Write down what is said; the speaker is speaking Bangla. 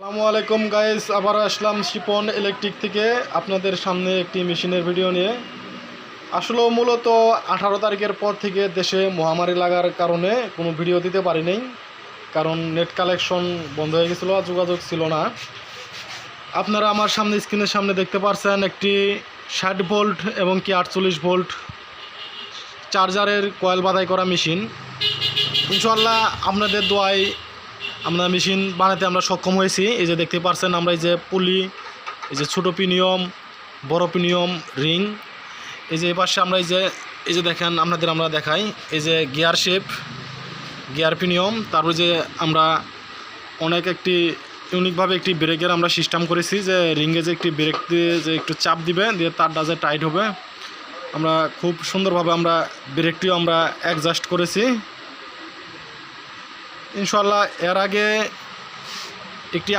আসসালামু আলাইকুম গাইস, আবার আসলাম শিপন ইলেকট্রিক থেকে আপনাদের সামনে একটি মেশিনের ভিডিও নিয়ে। আসলে মূলত 18 তারিখের পর থেকে দেশে মহামারী লাগার কারণে কোনো ভিডিও দিতে পারি নাই, কারণ নেট কালেকশন বন্ধ হয়ে গেছিলো, যোগাযোগ ছিল না। আপনারা আমার সামনে স্ক্রিনের সামনে দেখতে পাচ্ছেন একটি 60 ভোল্ট এবং কি 48 ভোল্ট চার্জারের কয়েল বাঁধাই করা মেশিন। ইনশাআল্লাহ আপনাদের দোয়ায় আমরা মেশিন বানাতে আমরা সক্ষম হয়েছি। এই যে দেখতে পাচ্ছেন আমরা এই যে পুলি, এই যে ছোটো পিনিয়ম, বড় পিনিয়ম, রিং, এই যে এই পাশে আমরা এই যে দেখেন আপনাদের আমরা দেখাই, এই যে গিয়ার শেপ, গিয়ার পিনিয়ম, তারপর যে আমরা অনেক একটি ইউনিকভাবে একটি ব্রেকের আমরা সিস্টেম করেছি, যে রিংয়ে যে একটি ব্রেক দিয়ে যে একটু চাপ দিবে, দিয়ে তারটা যে টাইট হবে, আমরা খুব সুন্দরভাবে আমরা ব্রেকটিও আমরা অ্যাডজাস্ট করেছি ইনশাআল্লাহ। এর আগে একটি